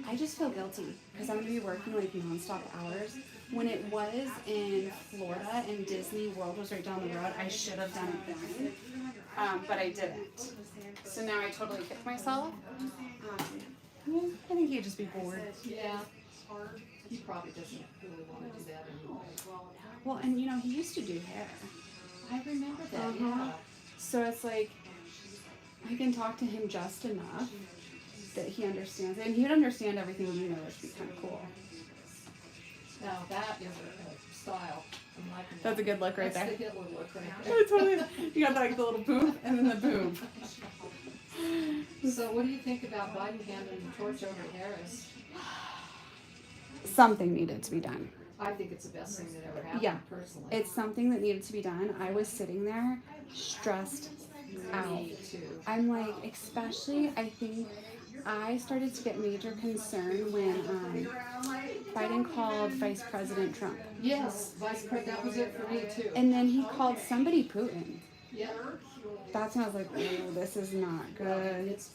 I just feel guilty because I'm going to be working like nonstop hours. When it was in Florida and Disney World was right down the road, I should have done it then, but I didn't. So now I totally kick myself. Yeah, I think he'd just be bored. Yeah. He probably doesn't really want to do that anymore. Well, and you know, he used to do hair. I remember that, Uh-huh. So it's like, I can talk to him just enough that he understands it. And he'd understand everything you know, which would be kind of cool. Now that is a style. I'm liking that. That's a good look right That's there. the Hitler look right there. Totally. You got like the little boob and then the boob. So what do you think about Biden handing the torch over to Harris? Something needed to be done. I think it's the best thing that ever happened, Yeah. personally. It's something that needed to be done. I was sitting there stressed out. Me too. I'm like, especially, I think I started to get major concern when Biden called Vice President Trump. Yes, Vice President, that was it for me too. And then he called somebody Putin. Yeah. That's when I was like, oh, this is not good. It's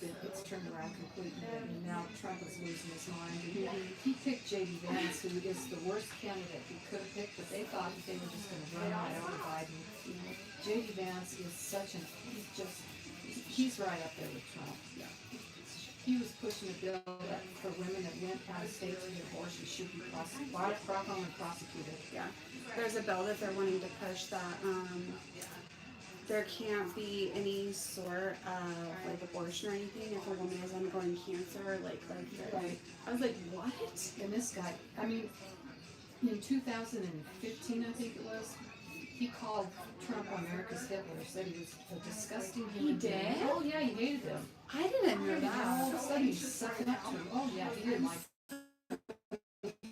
turned around completely, and now Trump is losing his mind. And he picked J.D. Vance, who is the worst candidate he could have picked, but they thought that they were just going to run right over Biden. J.D. Vance is he's right up there with Trump. He was pushing a bill that for women that went out of state to get abortion should be properly prosecuted. Yeah. There's a bill that they're wanting to push that there can't be any sort of like abortion or anything if a woman is undergoing cancer, like Right. I was like, what? And this guy, I mean, in 2015, I think it was, he called Trump America's Hitler, said he was a disgusting human being. did? Oh yeah, he hated him. I didn't know And all of that. a sudden he's sucking up to him. Oh yeah, he didn't like him.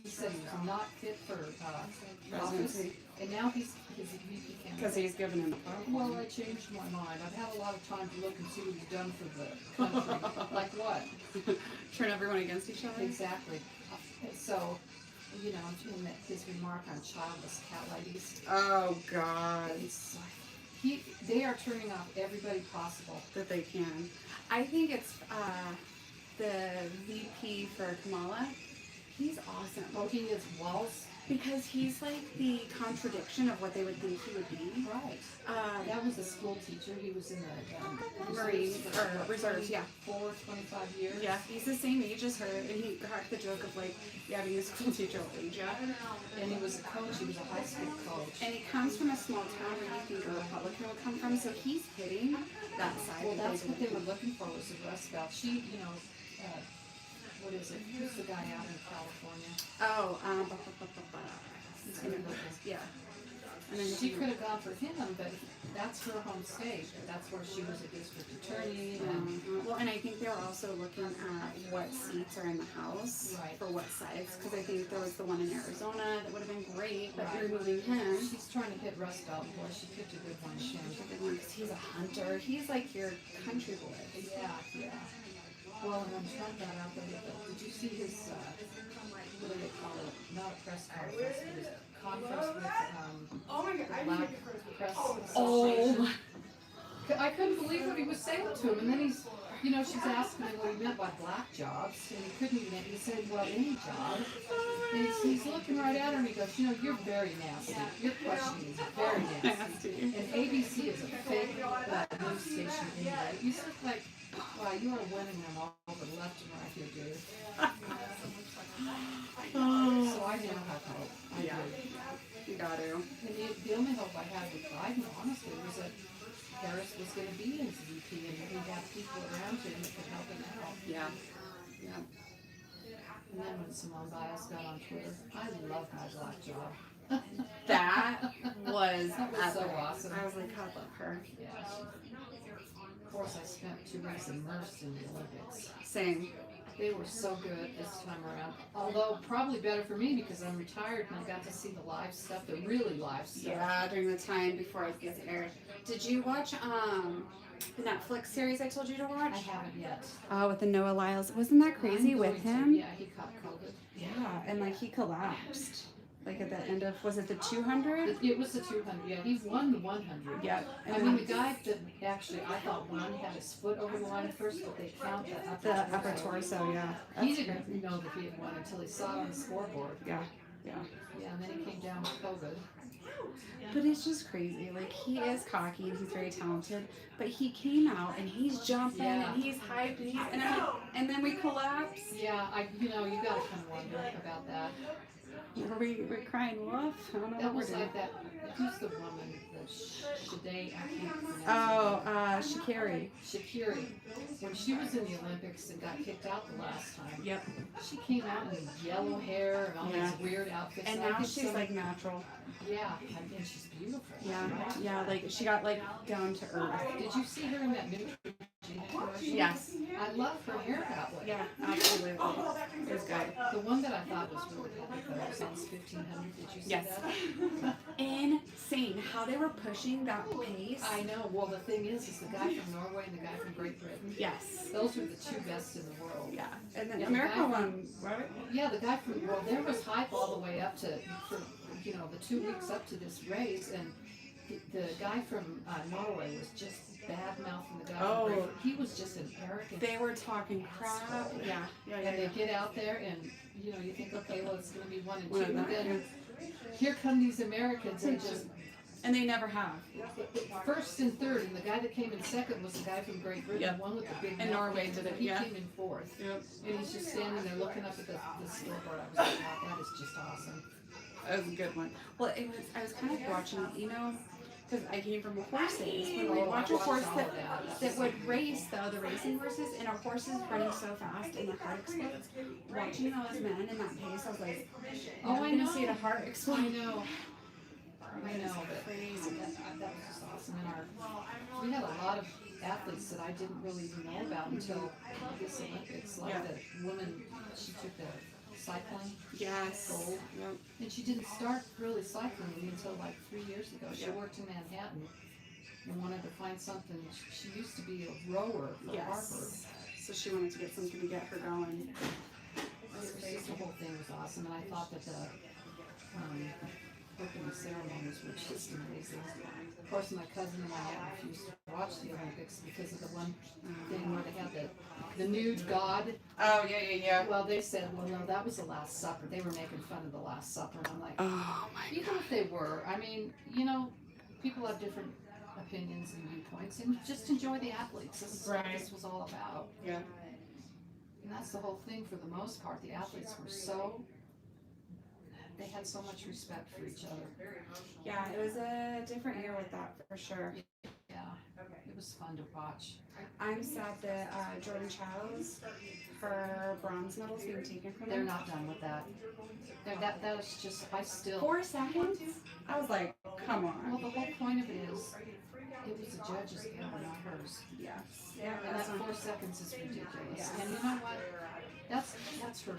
He said he was not fit for office. Presidency. And now he's a VP Because candidate. he's given him. Well, I changed my mind. I've had a lot of time to look and see what he's done for the country. Like what? Turn everyone against each other. Exactly. So, you know, in his remark on childless cat ladies, Oh God. it's like they are turning off everybody possible. That they can. I think it's the VP for Kamala. He's awesome. Oh, he is Walls. Because he's like the contradiction of what they would think he would be. Right. That was a school teacher. He was in the Marine or reserves, yeah. For 25 years. Yeah, he's the same age as her, and he cracked the joke of like, yeah, being a school teacher will age ya. And he was a coach. He was a high school coach. And he comes from a small town where you think a Republican would come from, so he's hitting that side. Well, that's what they didn't. were looking for, was the Rust Belt. She, you know, what is it? Who's the guy out in California? Oh, yeah. And then She could have gone for him, but that's her home state. That's where she was a district attorney. And Well, and I think they were also looking at what seats are in the House Right. for what sides, because I think there was the one in Arizona that would have been great, but Right. removing him. she's trying to hit Rust Belt. Boy, she picked a good one. Because he's a hunter. He's like your country boy. Yeah, yeah. Well, and when Trump got out there, did you see his, what do they call it? Not a press conference, but his conference with, the Black Press Association. I couldn't believe what he was saying to him, and then he's, you know, she's asking him what he meant by black jobs, and he couldn't even, he said, well, any job. And he's looking right at her, and he goes, you know, you're very nasty. Your questioning is very nasty. And ABC is a fake news station anyway. You look like, wow, you are winning them all over left and right here, dude. So I now have hope. I Yeah. do. You got to. And the only hope I had with Biden, honestly, was that Harris was going to be his VP and he'd have people around him that could help him out. Yeah. Yeah. And then when Simone Biles got on Twitter, I love my black job. That was, That was so epic. awesome. I was like, I love her. Yeah. Of course, I spent 2 weeks immersed in the Olympics. Same. They were so good this time around. Although probably better for me because I'm retired and I got to see the live stuff, the really live stuff. Yeah, during the time before it gets aired. Did you watch the Netflix series I told you to watch? I haven't yet. Oh, with the Noah Lyles. Wasn't that crazy I'm with going to. him? Yeah, he caught COVID. Yeah, and like he collapsed. Like at the end of, was it the 200? It was the 200. Yeah, he won the 100. Yeah. I mean, the guy that actually I thought won had his foot over the line first, but they count the upper torso, yeah. He didn't know that he had won until he saw it on the scoreboard. Yeah, yeah. Yeah, and then he came down with COVID. But it's just crazy. Like, he is cocky and he's very talented, but he came out and he's jumping and he's hyped and he's, and then we collapse. Yeah, you gotta kind of wonder about that. We're crying wolf. I don't know That what we're was doing. like that. Who's the woman? The Shade, I can't pronounce Shakiri. Shakiri. When she was in the Olympics and got kicked out the last time. Yep. She came out in yellow hair and all these weird outfits. And now she's like natural. Yeah, and she's beautiful. Yeah, right? yeah. Like she got like down to earth. Did you see her in that new commercial? Yes. I love her hair that way. Yeah, absolutely. It was good. The one that I thought was really good was on 1500. Did you see Yes. that? Insane how they were pushing that pace. I know. Well, the thing is the guy from Norway and the guy from Great Britain. Yes. Those were the two best in the world. Yeah. And then Yeah, America won, right? Yeah, the guy from, well, there was hype all the way up to, the 2 weeks up to this race, and the guy from Norway was just bad mouthing the guy from Great Britain. He was just an arrogant. They were talking crap. Yeah. And they get out there and, you think, okay, well, it's going to be 1 and 2, and then here come these Americans and just... And they never have. First and third, and the guy that came in second was the guy from Great Britain, the one with the big and mouth. Norway did it, He came in fourth. Yep. And he's just standing there looking up at the scoreboard. I was like, wow, that is just awesome. That was a good one. Well, I was kind of watching, because I came from horses. When we watch a horse that would race the other racing horses, and a horse is running so fast and the heart explodes. Watching those men in that pace, I was like, oh, I know. See the heart explode. I know, but crazy. That was just awesome. And we had a lot of athletes that I didn't really even know about until this Olympics. Like the woman, she took the cycling gold. Yep. And she didn't start really cycling until like 3 years ago. She worked in Manhattan and wanted to find something. She used to be a rower for Harvard. So she wanted to get something to get her going. The whole thing was awesome, and I thought that the opening ceremonies were just amazing. Of course, my cousin and I had refused to watch the Olympics because of the one thing where they had the nude god. Oh, yeah. Well, they said, well, no, that was the Last Supper. They were making fun of the Last Supper, and I'm like, oh my God. Even if they were, I mean, people have different opinions and viewpoints, and just enjoy the athletes. This is what this was all about. Yeah. And that's the whole thing for the most part. The athletes were they had so much respect for each other. Yeah, it was a different year with that for sure. Yeah, it was fun to watch. I'm sad that Jordan Childs, her bronze medals being taken from They're them. not done with that. That was just, I still... 4 seconds? I was like, come on. Well, the whole point of it is, it was the judge's error, not hers. Yes. Yeah, and that 4 seconds is ridiculous. Yes. And you know what? That's her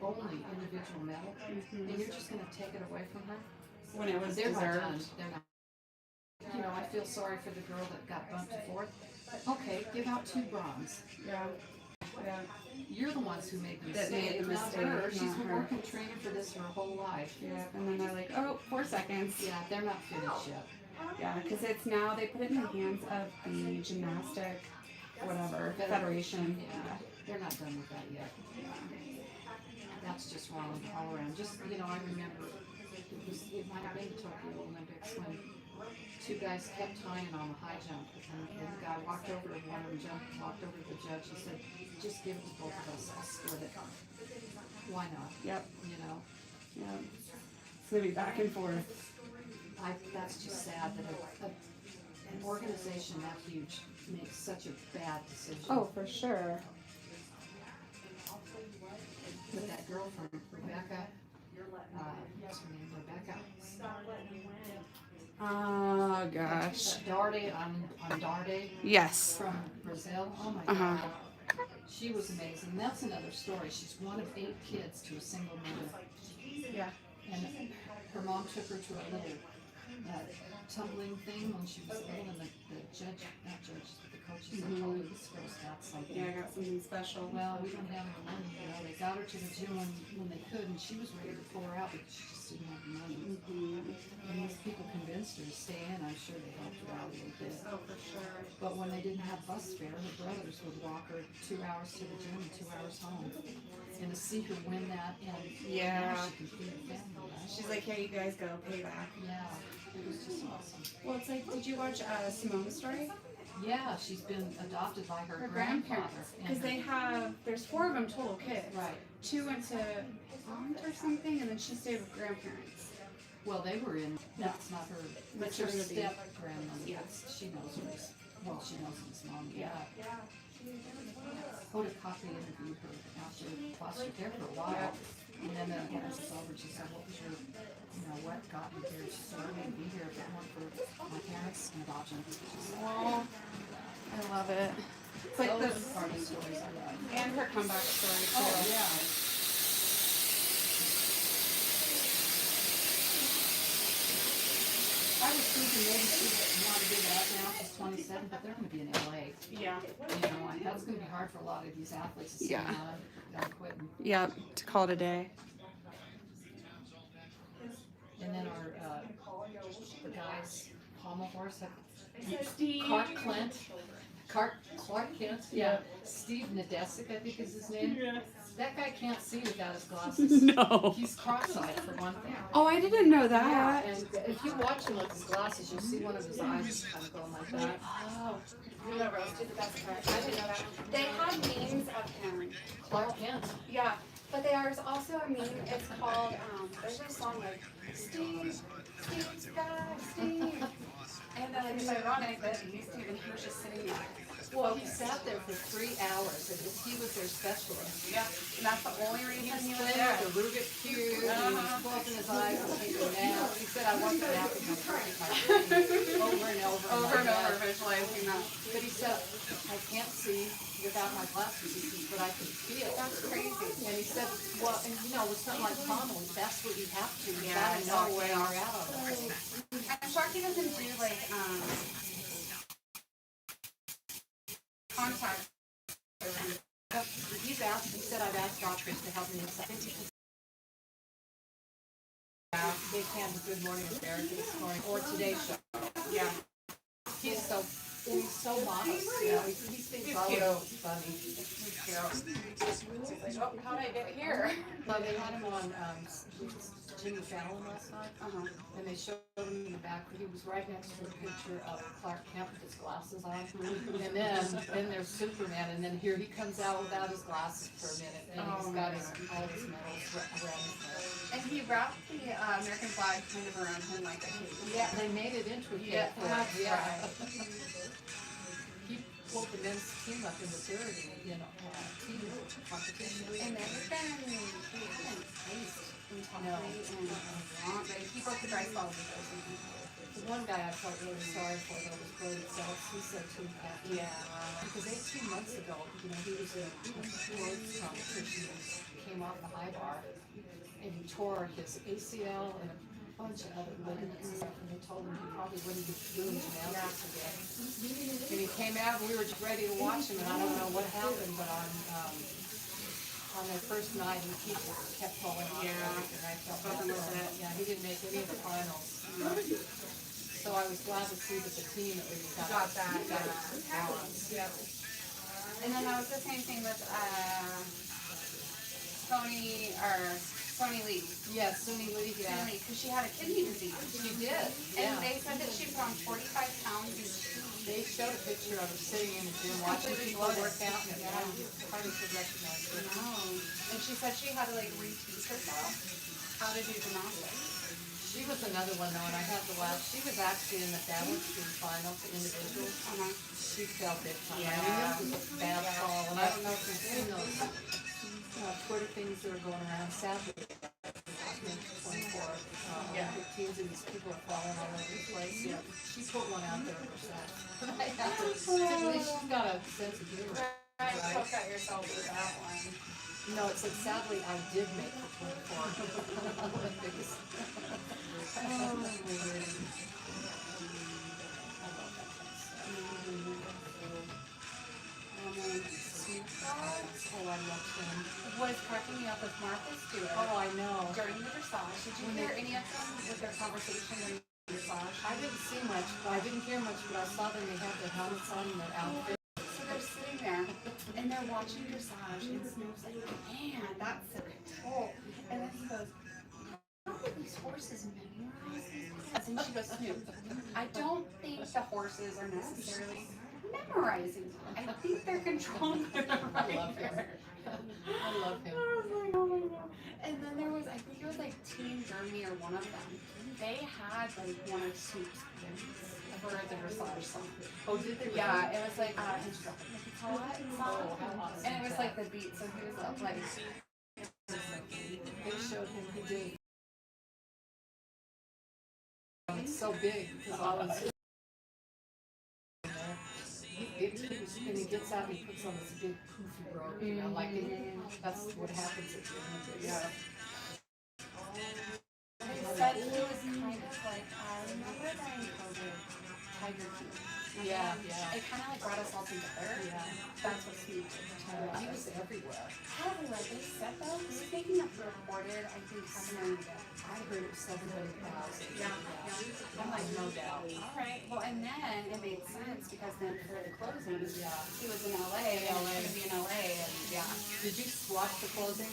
only individual medal, and you're just going to take it away from her? When it was They're deserved. not done. They're not. I feel sorry for the girl that got bumped to 4th. Okay, give out 2 bronze. Yeah. You're the ones who made the mistake, not her. She's been working training for this her whole life. Yeah, and then they're like, oh, 4 seconds. Yeah, they're not finished yet. Yeah, because it's now, they put it in the hands of the gymnastic, whatever, federation. Yeah, they're not done with that yet. That's just wrong all around. Just, I remember it might have been the Tokyo Olympics when 2 guys kept tying on the high jump, and the guy walked over to one of them, walked over to the judge, he said, just give it to both of us, I'll split it. Why not? Yep. Yeah. It's going to be back and forth. That's just sad that an organization that huge makes such a bad decision. Oh, for sure. With that girl from Rebecca, what's her name? Rebecca. Oh gosh. Andrade. Yes. From Brazil. Oh my God. She was amazing. That's another story. She's one of 8 kids to a single mother. Yeah. And her mom took her to a little tumbling thing when she was little, and the judge, not judge, but the coaches had told her this girl's got something. Yeah, I got something special. Well, we don't have the money, you know. They got her to the gym when they could, and she was ready to pull her out, but she just didn't have the money. And these people convinced her to stay in. I'm sure they helped her out a little bit. Oh, for sure. But when they didn't have bus fare, her brothers would walk her 2 hours to the gym and 2 hours home. And to see her win that, and Yeah. now she can feed her family, right? She's like, here you guys go, payback. Yeah, it was just awesome. Well, it's like, did you watch Simone's story? Yeah, she's been adopted by her Her grandfather. grandparents. Because they have, there's 4 of them total kids. Right. 2 went to aunt or something, and then she stayed with grandparents. Well, they were in, that's not her, That's her her gonna be. step grandmother. Yeah. She knows her, well, she knows his mom, Yeah. yeah. Hoda Kotb interviewed her after foster care for a while. And then when it was over, she said, what was your, what got you here? She said, I wouldn't be here if it weren't for my parents and adoption. Oh, I love it. It's like Those this, are the stories I love. and her comeback story too. Oh, yeah. I was thinking maybe she would want to give that now, she's 27, but they're going to be in LA. Yeah. And that's going to be hard for a lot of these athletes to stay Yeah. on and quitting. Yep, to call it a day. And then our, the guys, pommel horse, Steve. Clark Kent, yeah. Steve Nadesic, I think is his name. Yeah. That guy can't see without his glasses. No. He's cross-eyed for one thing. Oh, I didn't know Yeah, that. and if you watch him with his glasses, you'll see one of his eyes kind of going like that. Oh, you know roasted, that's correct. I didn't know that. They have memes of him. Clark Kent. Yeah, but there's also a meme, it's called, there's a song like, Steve's back, Steve. And then it's ironic that he's Steve and he was just sitting there. Well, he sat there for 3 hours, and he was their specialist. Yeah, and that's the only reason he was Playing there. with the Rubik's Cube, and he's closing his eyes and taking a nap. He said, I want to nap with my brain over and over. Over and over visualizing that. But he said, I can't see without my glasses, he says, but I can feel. That's crazy. And he said, well, and with something like pommeling, that's what you have to. You Yeah, gotta know where exactly. you're at on it. I'm shocked he doesn't do like, contact. He said, I've asked doctors to help me with something. They can Good Morning America this morning, or Today's Show. Yeah. He's so modest, he thinks all of it's funny. He's like, oh, how'd I get here? But they had him on, Jimmy Fallon last night, and they showed him in the back, he was right next to the picture of Clark Kent with his glasses on. And then there's Superman, and then here he comes out without his glasses for a minute, and he's got all his medals around his neck. And he wrapped the American flag kind of around him like a cape. Yeah, they made it into a Yeah, cape for him, that's yeah. right. He pulled the men's team up in the third, team competition. And they've been placed in top 3 and long, but he broke the dry spell with those. The one guy I felt really sorry for, though, was Brody Phelps. He said too, Yeah. because 18 months ago, he was in a sports competition and came off the high bar, and he tore his ACL and a bunch of other ligaments and stuff, and they told him he probably wouldn't be doing gymnastics again. And he came out, and we were just ready to watch him, and I don't know what happened, but on their first night, he kept falling off. Yeah. And I felt bad Wasn't for him. it? Yeah, he didn't make any of the finals. So I was glad to see that the team at least Got that, got yeah. it balanced. Yep. And then that was the same thing with Sony Lee. Yeah, Suni Lee, yeah. Because she had a kidney disease. She did, And yeah. they said that she put on 45 pounds in 2 weeks. They showed a picture of her sitting in the gym watching people work out, and I hardly could recognize her. No. And she said she had to like reteach herself how to do gymnastics. She was another one though, and I have to laugh. She was actually in the balance beam final for individuals. She fell big time. I mean, this was a bad fall, and I don't know if you've seen those Twitter things that are going around. Sadly, 24 Olympic teams, and these people are falling all over the place. Yeah. She put one out there herself. I have to, at least she's got a sense of humor. Right, poke at yourself with that one. No, it said sadly I did make the 24 Olympics. Oh, Lord. I love that kind of stuff. And then Snoop Dogg Oh, I love him. was cracking me up with Martha Stewart Oh, I know. during the dressage. Did you hear any of them with their conversation during the dressage? I didn't see much, I didn't hear much, but I saw them, they had their helmets on and their outfit. So they're sitting there and they're watching dressage, and Snoop's like, man, that's so control. And then he goes, how do these horses memorize these things? And she goes, Snoop, I don't think the horses are necessarily memorizing them. I think they're controlling them right I love him. here. I love him. I was like, oh my god. And then there was, I think it was like Team Germany or one of them. They had like one of Snoop's kids for the dressage song. Oh, did they? Yeah, it was like his Drop It Like It's Hot song. Oh, how awesome. And it was like the beat, so he was up like, They showed him, he did. It's so big, because I was and he gets out, he puts on this big poofy robe, you know, like that's what happens at the Olympics. yeah. They said he was kind of like, remember during COVID, Tiger King? Yeah, yeah. It kind of like brought us all together. Yeah. That's what Snoop did. He was everywhere. Everywhere they said though, he was making up reported, I think, 7 million a day. I heard it was 700,000. Yeah, yeah. I'm like, no doubt. All right. Well, and then it made sense because then for the closing, Yeah. he was in LA. And LA. he was in LA, and yeah, Did you watch the closing?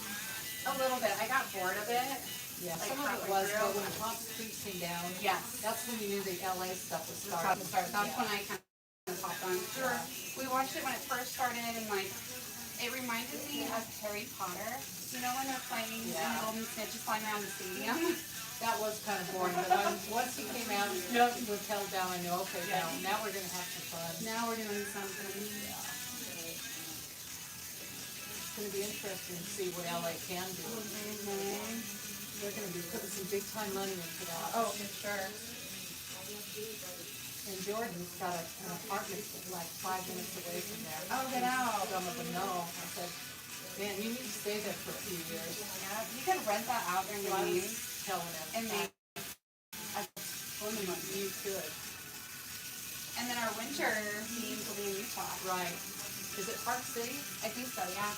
a little bit. I got bored of it. Yeah, Like some of it halfway was, through. but when Top Street came down, Yes. that's when you knew the LA stuff was That's starting. when I kind of popped on. Sure. We watched it when it first started, and like, it reminded me of Harry Potter. You know when they're playing and Yeah. the golden snitch is flying around the stadium? That was kind of boring, but once he came out, with held down, I knew, okay, now we're gonna have some fun. Now we're doing something. Yeah. It's gonna be interesting to see what LA can do. They're gonna be putting some big time money into that. Oh, for sure. And Jordan's got an apartment like 5 minutes away from there. Oh, get out. Some of them know. I said, man, you need to stay there for a few years. Yeah, you could rent that out during the I week was telling him. and make a ton of money. You could. And then our winter themes will be in Utah. Right. Is it Park City? I think so, yeah.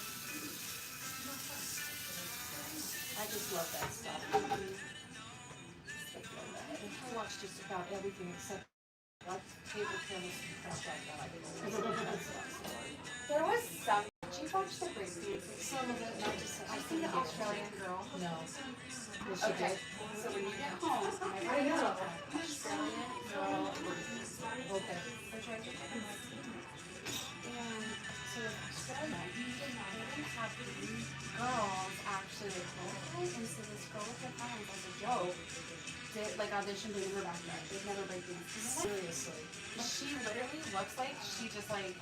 I just love that stuff. I watch just about everything except like table tennis and stuff like that. I don't know. That stuff. There was some. Did you watch the breakdance? Some of it, not just. I've seen the Australian girl. No. Was she Okay, good? so when you get home, I know. Australian girl. Okay. And so in Australia, they didn't have girls actually like qualify, and so this girl with her friends as a joke did like auditioned in her backyard. They've never breakdanced. Seriously. She literally looks like she just like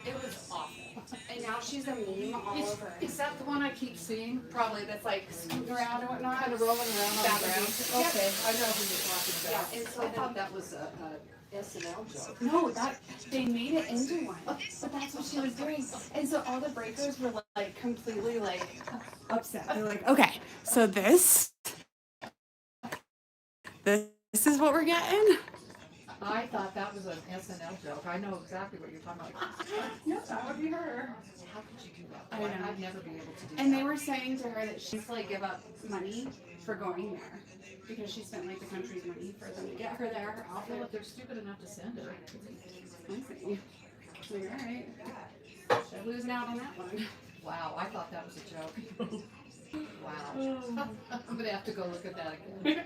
it was awful. And now she's a meme all over. Is that the one I keep seeing? Probably that's like scooting around or whatnot. Kind of rolling around on the That ground? one. Yep. Okay, I know who you're talking about. Yeah, and so I thought that was a SNL joke. no, that they made it into one, but that's what she was doing, and so all the breakers were like completely like upset. They're like, okay, so this is what we're getting. I thought that was an SNL joke. I know exactly what you're talking about. No, that would be her. How could you do that? I know. I'd never be able to do that. And they were saying to her that she's to like give up money for going there because she spent like the country's money for them to get her there. Her I feel outfit. like they're stupid enough to send her. Like, all right, she's losing out on that one. Wow, I thought that was a joke. Wow. I'm gonna have to go look at that again.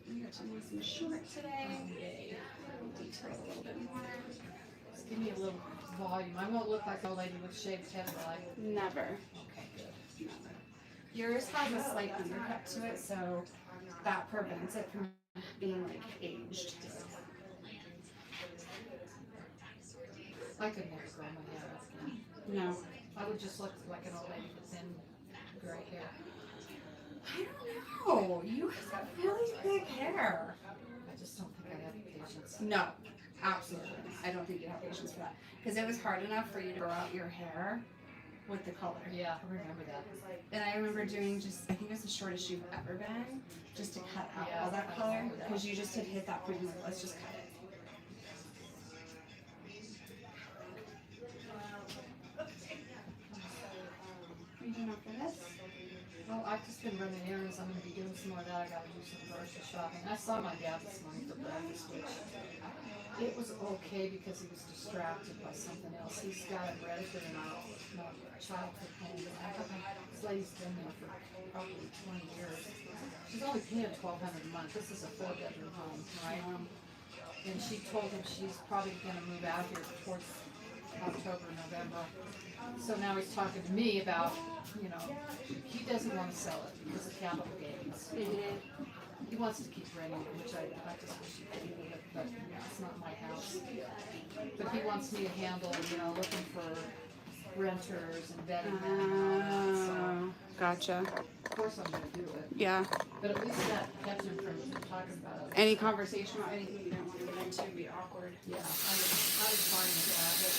I'm gonna turn this in short today. Yay. Detail a little bit more. Just give me a little volume. I won't look like a lady with shaved head, like. Never. Okay, good. Never. Yours has a slight undercut to it, so that prevents it from being like aged. I could never grow my hair out again. No. I would just look like an old lady with thin gray hair. I don't know. You have really big hair. I just don't think I have the patience. No. Absolutely. I don't think you have patience for that. Because it was hard enough for you to grow out your hair with the color. Yeah, I remember that. And I remember doing just, I think it was the shortest you've ever been, just to cut out Yeah, all that I color. remember that. Because you just had hit that point where let's just cut it. Are you doing after this? Well, I've just been running errands. I'm going to be doing some more of that. I got to do some grocery shopping. I saw my dad this morning for breakfast, which it was okay because he was distracted by something else. He's got a relative in a childhood home. This lady's been there for probably 20 years. She's only paying $1,200 a month. This is a 4-bedroom home, right? And she told him she's probably going to move out here towards October, November. So now he's talking to me about, you know, he doesn't want to sell it because of capital gains. He wants to keep renting it, which I just wish he could do it, but it's not my house. But he wants me to handle, you know, looking for renters and vetting them and all that. So Gotcha. of course I'm going to do it. Yeah. But at least that kept him from talking about it. Any conversation about anything you don't want to get into would be awkward. Yeah, I was fine with that. But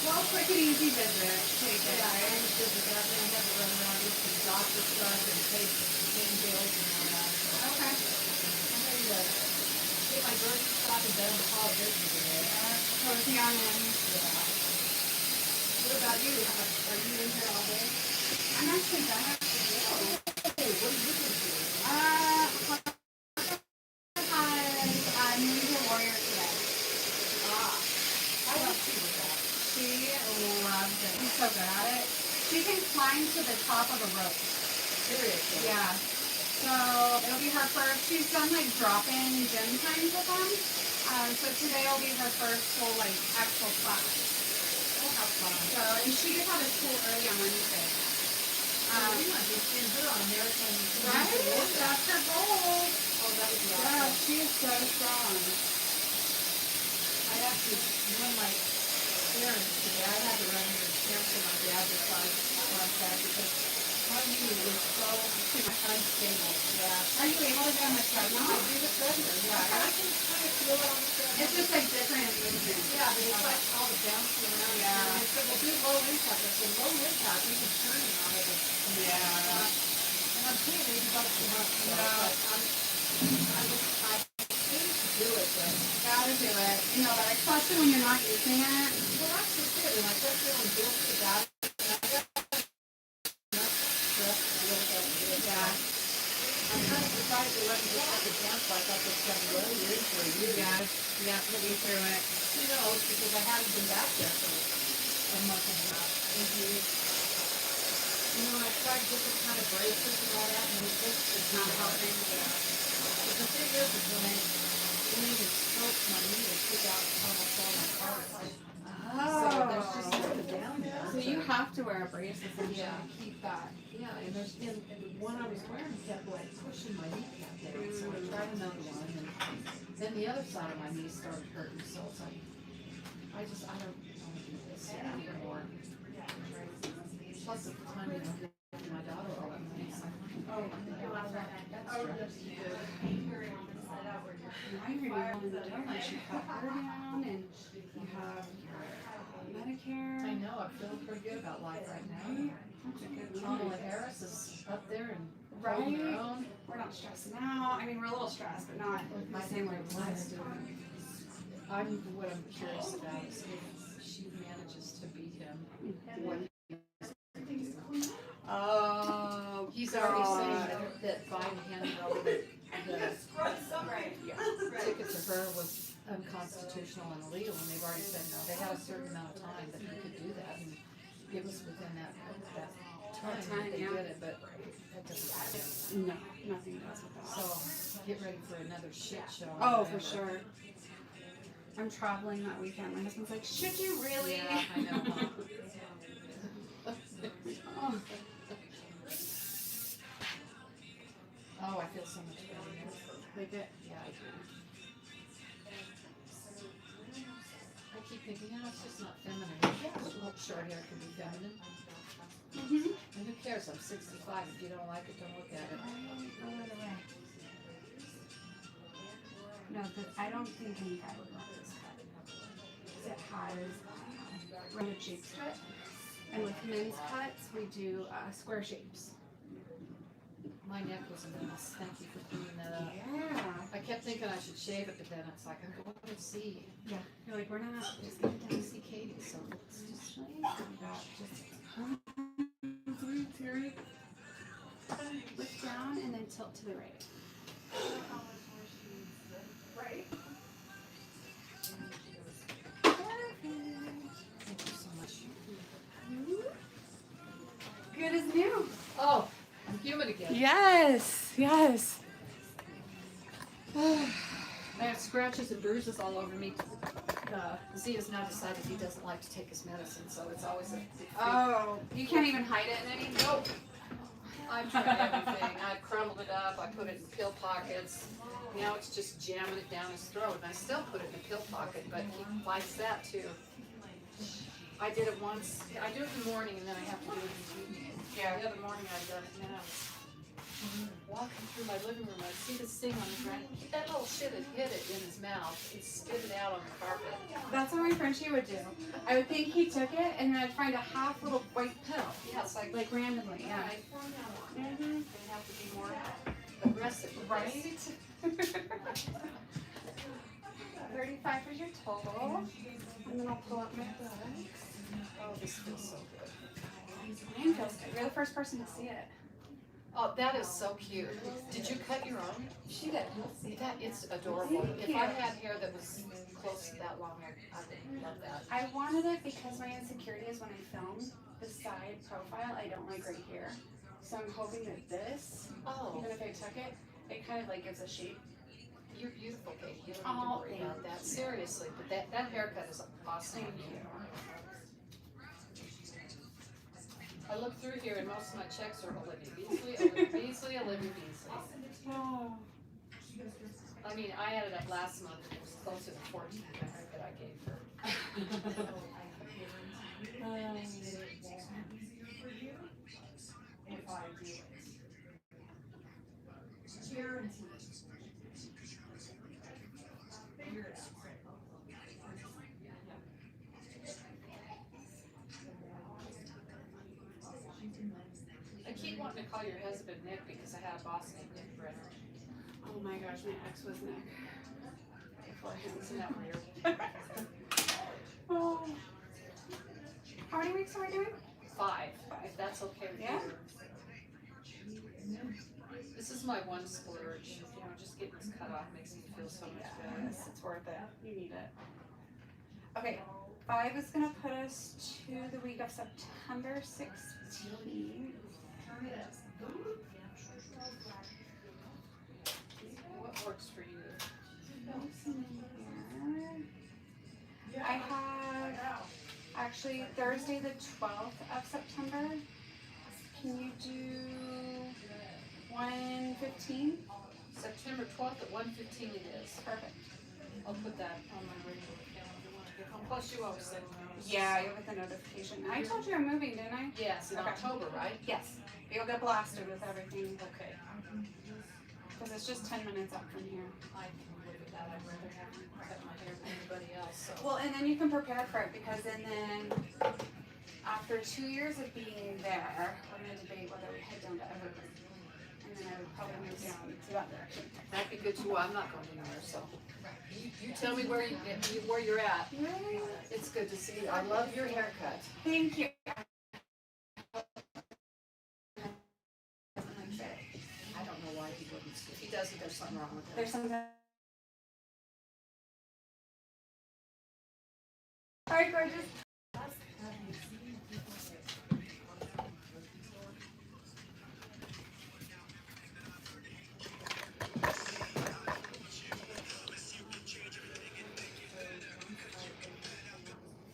Well, quick and easy visit. Take it. yeah, I understood that that man had to run around with some doctor stuff and pay bills and all that. So Okay. I'm ready to get my grocery shopping done and call it busy today. Cozy on in. Yeah. What about you? Are you in here all day? I'm actually done at the deal. Hey, what are you going to do? Because New Year Warrior today. I love you with that. She loves it. She's so good at it. She can climb to the top of a rope. Seriously. Yeah. So it'll be her first. She's done like drop-in gym times with them. So today will be her first full like actual class. Oh, how fun. So and she gets out of school early on Wednesday. We might be seeing her on American. Right? That's her goal. Oh, that would be Yeah, awesome. she is so strong. I actually run my errands today. I had to run in and cancel my dad's contract because my knee is so unstable. Yeah. Are you able to go on the I treadmill? do the treadmill, yeah. I can kind of feel it on the treadmill. It's just like different movement. Yeah, but it's like all the bouncing around. Yeah. And I said, well, do low impact. I said, low impact, you can turn on it. Yeah. And I'm paying $80 a month. So I need to do it, but. Gotta do it. You know, but especially when you're not using it. Well, that's just it. And I kept feeling guilty about it. And I got enough stress to really have to do it. Yeah. I'm kind of surprised they let me just have a dance like I was going to go years for a year. Yeah. Yeah. Put me through it. Who knows? Because I hadn't been back there for a month and a half. You know, I tried different kind of braces and all that, and it just is not helping. But the thing is when I went and stroked my knee, it took out almost all my cartilage. So there's just nothing down there. So you have to wear a brace essentially Yeah. to keep that. Yeah, and there's and the one I was wearing kept like pushing my kneecap down, so I tried another one, and then the other side of my knee started hurting, so it's like, I don't want to do this anymore. Plus at the time, you know, giving my daughter all that money, so I'm like, Now you're gonna be one in the darkness. You have her down and you have your Medicare. I know, I'm feeling pretty good about life right now. That's a good Kamala one. Harris is up there and holding her Right? own. We're not stressing out. I mean, we're a little stressed, but not the same way we used to. What I'm curious about is if she manages to beat him. What Oh, he's already saying that Biden handed over the ticket to her was unconstitutional and illegal, and they've already said no. They had a certain amount of time that he could do that, and it was within that time that they yeah. did it, but that doesn't happen. no, nothing does with that. So get ready for another shit show. in Oh, for November. sure. I'm traveling that weekend. My husband's like, should you really? Yeah, I know. Huh? Oh. Oh, I feel so much better now. Like it. Yeah, I do. I keep thinking, it's just not feminine. Yeah, short hair can be feminine. Mm-hmm. And who cares? I'm 65. If you don't like it, don't look at it. No, I don't think any guy would want this cut. Because it has rounded shapes to it. And with men's cuts, we do square shapes. My neck was a mess. Thank you for cleaning that up. Yeah. I kept thinking I should shave it, but then it's like, I'm going to see. Yeah. You're like, we're not just Going to see Katie, so let's just show you. We got just lift down and then tilt to the right. Right. thank you so much. Good as new. Oh, I'm human again. Yes. Yes. I have scratches and bruises all over me. Z has now decided he doesn't like to take his medicine, so it's always a Oh, you can't even hide it in any. nope. I've tried everything. I've crumbled it up. I put it in pill pockets. Now it's just jamming it down his throat, and I still put it in a pill pocket, but he likes that too. I did it once. I do it in the morning, and then I have to do it in the evening. Yeah. The other morning I've done it, and then I was walking through my living room. I see this thing on the ground. That little shit had hit it in his mouth and spit it out on the carpet. That's what my Frenchie would do. I would think he took it, and then I'd find a half little white pill. Yeah, it's like Randomly, yeah. they have to be more aggressive, Right? 35 is your total. And then I'll pull up my books. Oh, this feels so good. Mine feels good. You're the first person to see it. Oh, that is so cute. Did you cut your own? She did. That it's adorable. Thank If I you. had hair that was close to that long, I would love that. I wanted it because my insecurity is when I film the side profile, I don't like right here. So I'm hoping that this, Oh, even if I took it, it kind of like gives a shape. you're beautiful, Katie. You don't Oh, need to worry about thank that. Seriously, but that haircut is awesome. Thank you. I look through here and most of my checks are Olivia Beasley, Olivia Beasley, Olivia Beasley. Oh. I mean, I added up last month and it was closer to 14 that I gave her. I keep wanting to call your husband Nick because I had a boss named Nick Brenner. Oh my gosh, my ex was Nick. Before him, isn't that weird? Oh. How many weeks are we doing? 5, if that's okay with Yeah. you. This is my one splurge. You know, just getting this cut off makes me feel so much better. Yes, it's worth it. You need it. Okay, 5 is gonna put us to the week of September 16th. What works for you? I have actually Thursday the 12th of September. Can you do 1:15? September 12th at 1:15 it is. Perfect. I'll put that on my regular calendar when I get home. Plus you always send me notices. Yeah, you'll get the notification. I told you I'm moving, didn't I? Yes, in Okay. October, right? Yes. You'll get blasted with everything Okay. because it's just 10 minutes up from here. I can live with that. I'd rather have you cut my hair than anybody else, so. Well, and then you can prepare for it because then after 2 years of being there, we're going to debate whether we head down to Evergreen. And then I would probably move down to that direction. That'd be good too. I'm not going anywhere, so. You tell me where you're at. Yay. It's good to see you. I love your haircut. Thank you. I don't know why he wouldn't. If he doesn't, there's something wrong with him. There's something. All right, gorgeous.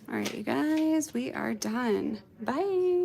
All right, you guys, we are done. Bye.